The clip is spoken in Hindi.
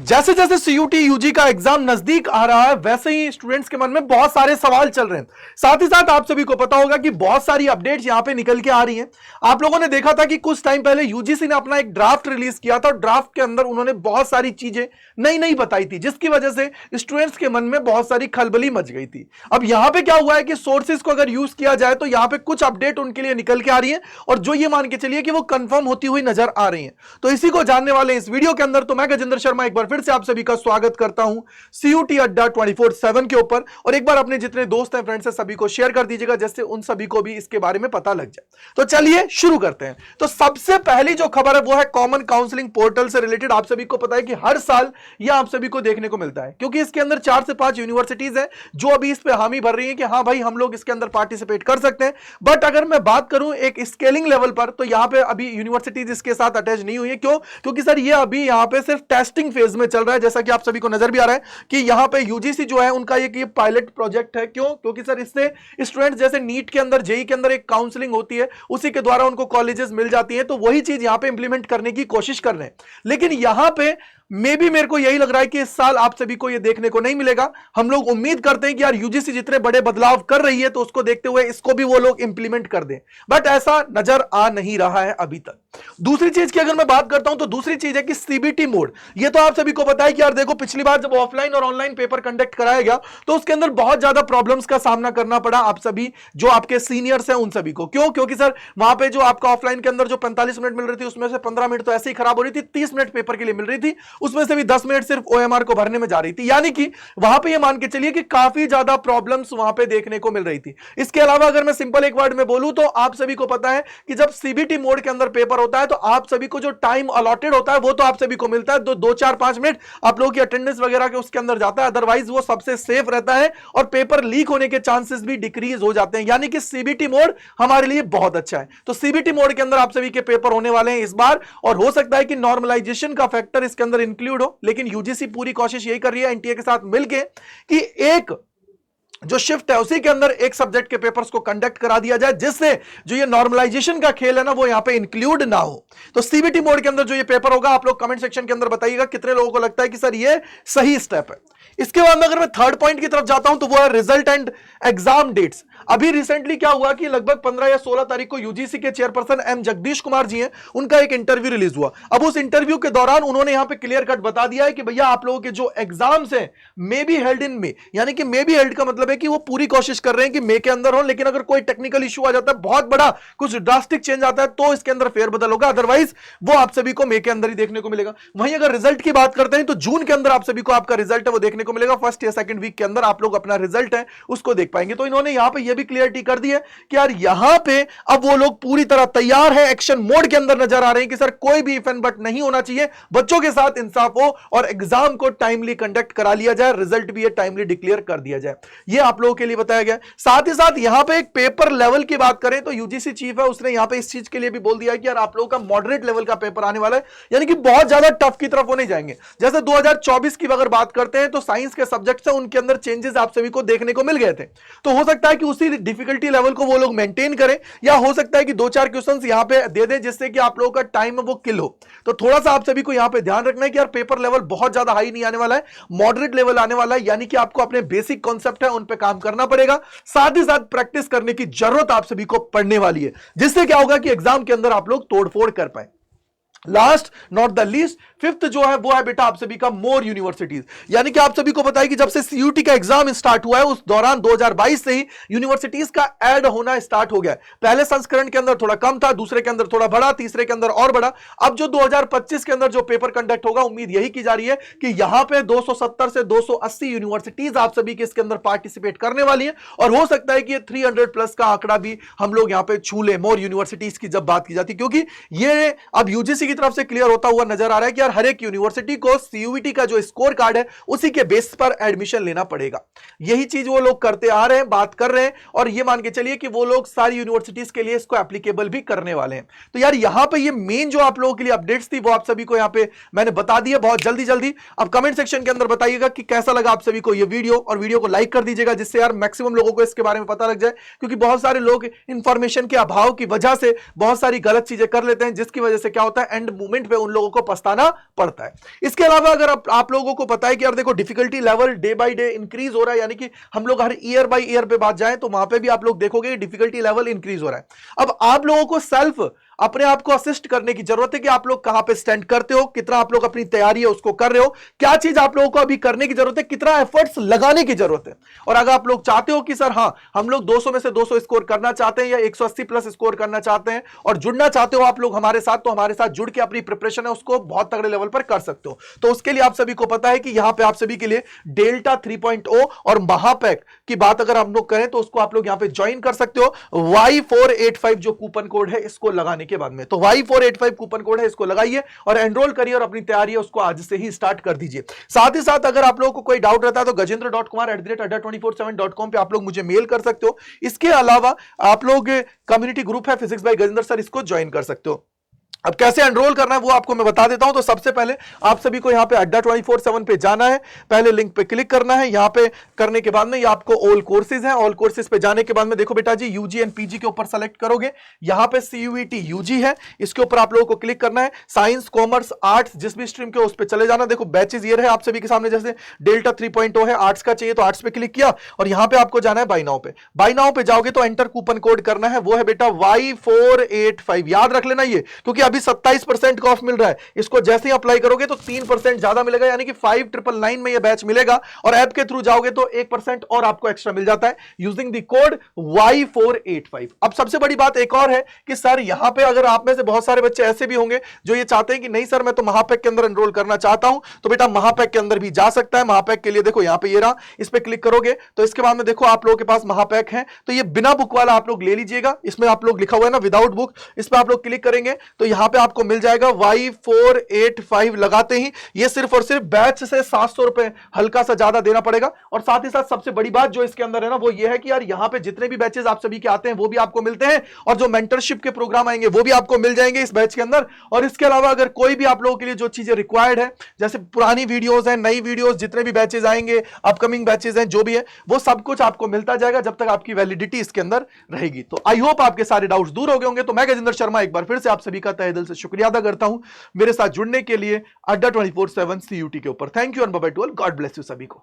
जैसे जैसे सीयूटी यूजी का एग्जाम नजदीक आ रहा है वैसे ही स्टूडेंट्स के मन में बहुत सारे सवाल चल रहे हैं। साथ ही साथ आप सभी को पता होगा कि बहुत सारी अपडेट्स यहां पे निकल के आ रही हैं। आप लोगों ने देखा था कि कुछ टाइम पहले यूजीसी ने अपना एक ड्राफ्ट रिलीज किया था और ड्राफ्ट के अंदर उन्होंने बहुत सारी चीजें नई नई बताई थी, जिसकी वजह से स्टूडेंट्स के मन में बहुत सारी खलबली मच गई थी। अब यहां पे क्या हुआ है कि सोर्सेज को अगर यूज किया जाए तो यहां पे कुछ अपडेट उनके लिए निकल के आ रही है और जो ये मान के चलिए कि वो कंफर्म होती हुई नजर आ रही है। तो इसी को जानने वाले इस वीडियो के अंदर तो मैं गजेंद्र शर्मा एक बार फिर से आप सभी का स्वागत करता हूं सीयूटी अड्डा 24/7 के ऊपर। और एक बार अपने जितने दोस्त हैं, फ्रेंड्स हैं, सभी को शेयर कर दीजिएगा जिससे उन सभी को भी इसके बारे में पता लग जाए। तो चलिए शुरू करते हैं। तो सबसे पहली जो खबर है वो है कॉमन काउंसलिंग पोर्टल से रिलेटेड। आप सभी को पता है कि हर साल यह आप सभी को देखने को मिलता है, क्योंकि इसके अंदर 4 से 5 यूनिवर्सिटीज हैं जो अभी इस पे हामी भर रही है कि हाँ भाई हम लोग इसके अंदर पार्टिसिपेट कर सकते हैं। बट अगर मैं बात करूं एक स्केलिंग लेवल पर, तो यहां पे अभी यूनिवर्सिटीज इसके साथ अटैच नहीं हुई है। क्यों? क्योंकि सर ये अभी यहां पे सिर्फ टेस्टिंग फेज में चल रहा है, जैसा कि आप सभी को नजर भी आ रहा है कि यहां पे यूजीसी जो है उनका ये पायलट प्रोजेक्ट है। क्यों? क्योंकि सर इससे स्टूडेंट्स जैसे नीट के अंदर, जेई के अंदर एक काउंसलिंग होती है, उसी के द्वारा उनको कॉलेजेस मिल जाती है, तो वही चीज यहां पे इंप्लीमेंट करने की कोशिश कर रहे हैं। लेकिन यहां पे मेरे को यही लग रहा है कि इस साल आप सभी को यह देखने को नहीं मिलेगा। हम लोग उम्मीद करते हैं कि यार यूजीसी जितने बड़े बदलाव कर रही है तो उसको देखते हुए इसको भी वो लोग इंप्लीमेंट कर दें, बट ऐसा नजर आ नहीं रहा है अभी तक। दूसरी चीज की अगर मैं बात करता हूं तो दूसरी चीज है कि सीबीटी मोड। ये तो आप सभी को पता है कि यार देखो, पिछली बार जब ऑफलाइन और ऑनलाइन पेपर कंडक्ट कराया गया तो उसके अंदर बहुत ज्यादा प्रॉब्लम्स का सामना करना पड़ा आप सभी जो आपके सीनियर्स हैं उन सभी को। क्यों? क्योंकि सर वहां पे जो आपका ऑफलाइन के अंदर जो 45 मिनट मिल रही थी उसमें से 15 मिनट तो ऐसे ही खराब हो रही थी, 30 मिनट पेपर के लिए मिल रही थी, उसमें से भी 10 मिनट सिर्फ ओएमआर को भरने में जा रही थी। यानी कि वहां पे ये मान के चलिए कि काफी ज्यादा प्रॉब्लम्स वहां पे देखने को मिल रही थी। इसके अलावा अगर मैं सिंपल एक वर्ड में बोलूं तो आप सभी को पता है कि जब सीबीटी मोड के अंदर पेपर होता है तो आप सभी को जो टाइम अलॉटेड होता है वो तो आप सभी को मिलता है, 2-4-5 मिनट आप लोगों की अटेंडेंस वगैरह के उसके अंदर जाता है, अदरवाइज वो सबसे सेफ रहता है और पेपर लीक होने के चांसेस भी डिक्रीज हो जाते हैं। यानी कि सीबीटी मोड हमारे लिए बहुत अच्छा है। तो सीबीटी मोड के अंदर आप सभी के पेपर होने वाले हैं इस बार, और हो सकता है कि नॉर्मलाइजेशन का फैक्टर इसके अंदर इंक्लूड हो, लेकिन यूजीसी पूरी कोशिश यही कर रही है एनटीए के साथ मिलके कि एक जो शिफ्ट है उसी के अंदर एक सब्जेक्ट के पेपर्स को कंडक्ट करा दिया जाए, जिससे जो ये नॉर्मलाइजेशन का खेल है ना वो यहां पे इंक्लूड ना हो। तो सीबीटी मोड के अंदर जो ये पेपर होगा, आप लोग कमेंट सेक्शन के अंदर बताइएगा कितने लोगों को लगता है कि सर ये सही स्टेप है। इसके बाद अगर मैं थर्ड पॉइंट की तरफ जाता हूं तो वो है रिजल्ट एंड एग्जाम डेट्स। अभी रिसेंटली क्या हुआ कि लगभग 15 या 16 तारीख को यूजीसी के चेयरपर्सन एम जगदीश कुमार जी हैं, उनका एक इंटरव्यू रिलीज हुआ। अब उस इंटरव्यू के दौरान उन्होंने यहां पे क्लियर कट बता दिया है कि भैया आप लोगों के जो एग्जाम्स हैं मे बी हेल्ड इन मे, यानी कि मे बी हेल्ड का मतलब है कि वो पूरी कोशिश कर रहे हैं कि मे के अंदर हो, लेकिन अगर कोई टेक्निकल इशू आ जाता है, बहुत बड़ा कुछ ड्रास्टिक चेंज आता है तो इसके अंदर फेरबदल होगा, अदरवाइज वो आप सभी को मे के अंदर ही देखने को मिलेगा। वहीं अगर रिजल्ट की बात करते हैं तो जून के अंदर आप सभी को आपका रिजल्ट है वो देखने को मिलेगा, फर्स्ट या सेकंड वीक के अंदर आप लोग अपना रिजल्ट है उसको देख पाएंगे। तो इन्होंने यहां पे ये भी क्लियरिटी कर दी है कि यार यहां पे अब वो लोग पूरी तरह तैयार है, एक्शन मोड के अंदर नजर आ रहे हैं कि सर कोई भी इफ एंड बट नहीं होना चाहिए, बच्चों के साथ इंसाफ हो और एग्जाम को टाइमली कंडक्ट करा लिया जाए, रिजल्ट भी ये टाइमली डिक्लेयर कर दिया जाए। ये आप लोगों के लिए बताया गया। साथ ही साथ यहां पे एक पेपर लेवल की बात करें तो यूजीसी चीफ है, उसने यहां पे इस चीज के लिए भी बोल दिया है कि यार आप लोगों का मॉडरेट लेवल का पेपर आने वाला है, यानी कि बहुत ज्यादा टफ की तरफ वो नहीं जाएंगे। जैसे 2024 की अगर बात करते हैं तो साइंस के सब्जेक्ट्स हैं उनके अंदर चेंजेस आप सभी को देखने को मिल गए थे, तो हो सकता है कि उसी डिफिकल्टी लेवल को वो लोग मेंटेन करें, या हो सकता है कि 2-4 क्वेश्चंस यहां पे दे दें जिससे कि आप लोगों का टाइम वो किल हो। तो थोड़ा सा आप सभी को यहां पे ध्यान रखना है कि यार पेपर लेवल बहुत ज्यादा हाई नहीं आने वाला है, मॉडरेट लेवल आने वाला है, यानी कि आपको अपने बेसिक कॉन्सेप्ट है उन पे काम करना पड़ेगा, साथ ही साथ प्रैक्टिस करने की जरूरत आप सभी को पड़ने वाली है, जिससे क्या होगा कि एग्जाम के अंदर आप लोग तोड़फोड़ कर पाए। Last not the least, fifth जो है वो है बेटा आप सभी का मोर यूनिवर्सिटीज। यानी कि आप सभी को पता है कि जब से सीयूटी का एग्जाम स्टार्ट हुआ है उस दौरान 2022 से ही यूनिवर्सिटीज का ऐड होना स्टार्ट हो गया है। पहले संस्करण के अंदर थोड़ा कम था, दूसरे के अंदर थोड़ा बढ़ा, तीसरे के अंदर और बढ़ा। अब जो 2025 के अंदर जो पेपर कंडक्ट होगा, उम्मीद यही की जा रही है कि यहां पे 270 से 280 यूनिवर्सिटीज आप सभी के इसके अंदर पार्टिसिपेट करने वाली है, और हो सकता है कि 300 प्लस का आंकड़ा भी हम लोग यहां पे छू ले मोर यूनिवर्सिटीज की जब बात की जाती है, क्योंकि ये अब यूजीसी की तरफ से क्लियर होता हुआ नजर आ रहा है कि यार हर एक यूनिवर्सिटी को सीयूईटी का जो स्कोर कार्ड है उसी के बेस पर एडमिशन लेना पड़ेगा। यही चीज वो लोग करते आ रहे हैं, बात कर रहे हैं, और ये मान के चलिए कि वो लोग सारी यूनिवर्सिटीज के लिए इसको एप्लीकेबल भी करने वाले हैं। तो यार यहां पे ये मेन जो आप लोगों के लिए अपडेट्स थी वो आप सभी को यहां पे मैंने बता दी है बहुत जल्दी जल्दी। अब कमेंट सेक्शन के अंदर बताइएगा कि कैसा लगा आप सभी को ये वीडियो, और वीडियो को लाइक कर दीजिएगा जिससे यार मैक्सिमम लोगों को इसके बारे में पता लग जाए, क्योंकि बहुत सारे लोग इंफॉर्मेशन के अभाव की वजह से बहुत सारी गलत चीजें कर लेते हैं, जिसकी वजह से क्या होता है एंड मोमेंट पे उन लोगों को पछताना पड़ता है। इसके अलावा अगर आप लोगों को पता है कि यार देखो difficulty level day by day increase हो रहा है, यानी कि हम लोग हर ईयर बाय ईयर पे बात जाए तो वहां पे भी आप लोग देखोगे डिफिकल्टी लेवल इंक्रीज हो रहा है। अब आप लोगों को सेल्फ अपने आप को असिस्ट करने की जरूरत है कि आप लोग कहां पे स्टैंड करते हो, कितना आप लोग अपनी तैयारी है उसको कर रहे हो, क्या चीज आप लोगों को अभी करने की जरूरत है, कितना एफर्ट्स लगाने की जरूरत है। और अगर आप लोग चाहते हो कि सर हाँ हम लोग 200 में से 200 स्कोर करना चाहते हैं या 180 प्लस स्कोर करना चाहते हैं और जुड़ना चाहते हो आप लोग हमारे साथ, तो हमारे साथ जुड़ के अपनी प्रिपरेशन है उसको बहुत तगड़े लेवल पर कर सकते हो। तो उसके लिए आप सभी को पता है कि यहां पे आप सभी के लिए डेल्टा 3.0 और महापैक की बात अगर हम लोग करें तो उसको आप लोग यहां पे ज्वाइन कर सकते हो Y485 जो कूपन कोड है इसको लगाने के बाद में। तो Y485 कूपन कोड है, इसको लगाइए और एनरोल करिए और अपनी तैयारी है उसको आज से ही स्टार्ट कर दीजिए। साथ ही साथ अगर आप लोगों को कोई डाउट रहता है तो gajendra.kumar@adda247.com पे आप लोग मुझे मेल कर सकते हो। इसके अलावा आप लोग कम्युनिटी ग्रुप है फिजिक्स बाय गजेंद्र सर, इसको ज्वाइन कर सकते हो। अब कैसे एनरोल करना है वो आपको मैं बता देता हूं। तो सबसे पहले आप सभी को यहां पे अड्डा 24/7 पे जाना है, पहले लिंक पे क्लिक करना है। यहां पे करने के बाद में ये आपको ऑल कोर्सेज है, ऑल कोर्सेज पे जाने के बाद में देखो बेटा जी यूजी एंड पीजी के ऊपर सेलेक्ट करोगे, यहां पे सीयूईटी यूजी है, इसके ऊपर आप लोगों को क्लिक करना है। साइंस कॉमर्स आर्ट्स जिस भी स्ट्रीम के उस पर चले जाना। देखो बैचेज ये है आप सभी के सामने, जैसे डेल्टा 3.0 है, आर्ट्स का चाहिए तो आर्ट्स पे क्लिक किया और यहां पे आपको जाना है बाय नाउ पे। बाय नाउ पे जाओगे तो एंटर कूपन कोड करना है, वो है बेटा Y485। याद रख लेना ये, क्योंकि अभी 27% का ऑफ मिल रहा है। इसको जैसे ही अप्लाई करोगे तो 3% ज्यादा मिलेगा, यानी कि 5999 में ये बैच मिलेगा। और ऐप के थ्रू जाओगे तो 1% और आपको एक्स्ट्रा मिल जाता है यूजिंग द कोड Y485। अब सबसे बड़ी बात एक और है कि सर यहां पे अगर आप में से बहुत सारे बच्चे ऐसे भी होंगे जो ये चाहते हैं कि नहीं सर मैं तो महापैक के अंदर एनरोल करना चाहता हूं, तो बेटा महापैक के अंदर भी जा सकता है। महापैक के लिए देखो यहां पे ये रहा, इस पे क्लिक करोगे तो इसके बाद में देखो आप लोगों के पास महापैक है, तो ये बिना बुक वाला आप लोग ले लीजिएगा। इसमें आप लोग लिखा हुआ है ना विदाउट बुक, इस पे आप लोग क्लिक करेंगे तो यहां पे आपको मिल जाएगा Y485। लगाते ही ये सिर्फ और सिर्फ बैच से 700 रुपए हल्का सा ज्यादा देना पड़ेगा। और साथ ही साथ सबसे बड़ी बात जो इसके अंदर है ना वो ये है कि यार यहां पे जितने भी बैचेस आप सभी के आते हैं वो भी आपको मिलते हैं, और जो मेंटरशिप के प्रोग्राम आएंगे वो भी आपको मिल जाएंगे इस बैच के अंदर। और इसके अलावा अगर कोई भी आप लोगों के लिए जो चीजें रिक्वायर्ड है, जैसे पुरानी वीडियोस हैं, नई वीडियोस, जितने भी बैचेस आएंगे, अपकमिंग बैचेस हैं, जो भी है वो सब कुछ आपको मिलता जाएगा जब तक आपकी वैलिडिटी इसके अंदर रहेगी। तो आई होप आपके सारे डाउट्स दूर हो गए होंगे। तो मैं गजेंद्र शर्मा एक बार फिर से आप सभी का तहे दिल से शुक्रिया अदा करता हूं मेरे साथ जुड़ने के लिए अड्डा 24/7 CUT के ऊपर। Thank you and bye bye to all, God bless you सभी को।